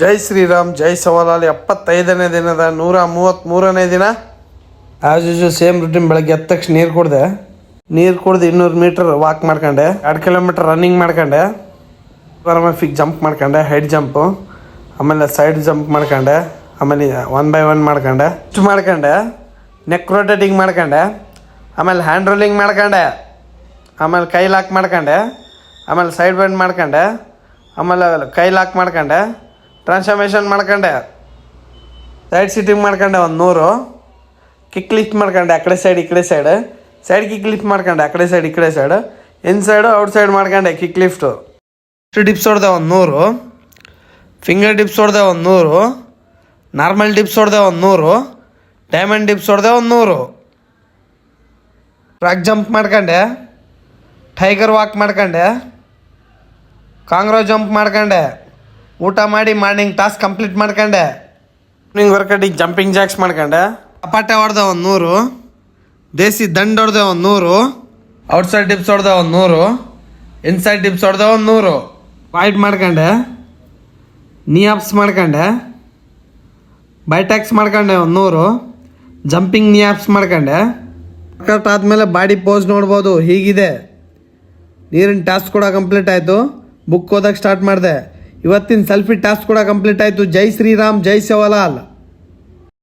ಜೈ ಶ್ರೀರಾಮ್ ಜೈ ಸವಾಲಾಲ್ 75ನೇ ದಿನದ 133ನೇ ದಿನ. As usual same routine. ಬೆಳಗ್ಗೆ ಎದ್ದ ತಕ್ಷಣ ನೀರು ಕುಡ್ದೆ 200 ಮೀಟರ್ ವಾಕ್ ಮಾಡ್ಕೊಂಡೆ, 2 ಕಿಲೋಮೀಟರ್ ರನ್ನಿಂಗ್ ಮಾಡ್ಕೊಂಡೆ, ಫಿಕ್ ಜಂಪ್ ಮಾಡ್ಕೊಂಡೆ, ಹೈಟ್ ಜಂಪು, ಆಮೇಲೆ ಸೈಡ್ ಜಂಪ್ ಮಾಡ್ಕೊಂಡೆ, ಆಮೇಲೆ 1 by 1 ಮಾಡ್ಕೊಂಡೆ, ಇಷ್ಟು ಮಾಡ್ಕೊಂಡೆ, ನೆಕ್ ರೊಟೇಟಿಂಗ್ ಮಾಡ್ಕೊಂಡೆ, ಆಮೇಲೆ ಹ್ಯಾಂಡ್ ರೋಲಿಂಗ್ ಮಾಡ್ಕೊಂಡೆ, ಆಮೇಲೆ ಕೈ ಲಾಕ್ ಮಾಡ್ಕೊಂಡೆ, ಆಮೇಲೆ ಸೈಡ್ ಬೆಂಡ್ ಮಾಡ್ಕೊಂಡೆ, ಆಮೇಲೆ ಕೈ ಲಾಕ್ ಮಾಡ್ಕೊಂಡೆ, ಟ್ರಾನ್ಸ್ಫಾರ್ಮೇಷನ್ ಮಾಡ್ಕೊಂಡೆ, ಸೈಡ್ ಸಿಟ್ಟಿಂಗ್ ಮಾಡ್ಕೊಂಡೆ, 100 ಕಿಕ್ ಲಿಫ್ಟ್ ಮಾಡ್ಕೊಂಡೆ, ಆ ಕಡೆ ಸೈಡ್ ಈ ಕಡೆ ಸೈಡ್ ಕಿಕ್ ಲಿಫ್ಟ್ ಮಾಡ್ಕೊಂಡೆ, ಆ ಕಡೆ ಸೈಡ್ ಈ ಕಡೆ ಸೈಡ್, ಇನ್ಸೈಡು ಔಟ್ ಸೈಡ್ ಮಾಡ್ಕೊಂಡೆ ಕಿಕ್ ಲಿಫ್ಟು. ಡಿಪ್ಸ್ ಹೊಡೆದೆ 100, ಫಿಂಗರ್ ಡಿಪ್ಸ್ ಹೊಡೆದೆ 100, ನಾರ್ಮಲ್ ಡಿಪ್ಸ್ ಹೊಡೆದೆ 100, ಡೈಮಂಡ್ ಡಿಪ್ಸ್ ಹೊಡೆದೆ 100, ಫ್ರಾಗ್ ಜಂಪ್ ಮಾಡ್ಕೊಂಡೆ, ಟೈಗರ್ ವಾಕ್ ಮಾಡ್ಕೊಂಡೆ, ಕಾಂಗ್ರೋ ಜಂಪ್ ಮಾಡ್ಕೊಂಡೆ, ಊಟ ಮಾಡಿ ಮಾರ್ನಿಂಗ್ ಟಾಸ್ಕ್ ಕಂಪ್ಲೀಟ್ ಮಾಡ್ಕೊಂಡೆ, ಈವ್ನಿಂಗ್ ವರ್ಕೌಟಿಗೆ ಜಂಪಿಂಗ್ ಜಾಕ್ಸ್ ಮಾಡ್ಕೊಂಡೆ, ಅಪಾಟೆ ಹೊಡೆದೆ 100, ದೇಸಿ ದಂಡ್ ಹೊಡೆದೆ 100, ಔಟ್ಸೈಡ್ ಡಿಪ್ಸ್ ಹೊಡೆದೆ 100, ಇನ್ಸೈಡ್ ಡಿಪ್ಸ್ ಹೊಡೆದೆ 100, ವಾಯ್ಡ್ ಮಾಡ್ಕೊಂಡೆ, ನೀ ಅಪ್ಸ್ ಮಾಡ್ಕೊಂಡೆ, ಬೈಟ್ಯಾಕ್ಸ್ ಮಾಡ್ಕೊಂಡೆ 100, ಜಂಪಿಂಗ್ ನೀ ಅಪ್ಸ್ ಮಾಡ್ಕೊಂಡೆ. ವರ್ಕೌಟ್ ಆದಮೇಲೆ ಬಾಡಿ ಪೋಸ್ ನೋಡ್ಬೋದು, ಹೀಗಿದೆ. ನೀರಿನ ಟಾಸ್ಕ್ ಕೂಡ ಕಂಪ್ಲೀಟ್ ಆಯಿತು. ಬುಕ್ ಓದಕ್ಕೆ ಸ್ಟಾರ್ಟ್ ಮಾಡಿದೆ. ಇವತ್ತಿನ ಸೆಲ್ಫಿ ಟಾಸ್ಕ್ ಕೂಡ ಕಂಪ್ಲೀಟ್ ಆಯಿತು. ಜೈ ಶ್ರೀರಾಮ್ ಜೈ ಸೇವಾಲಾಲ್.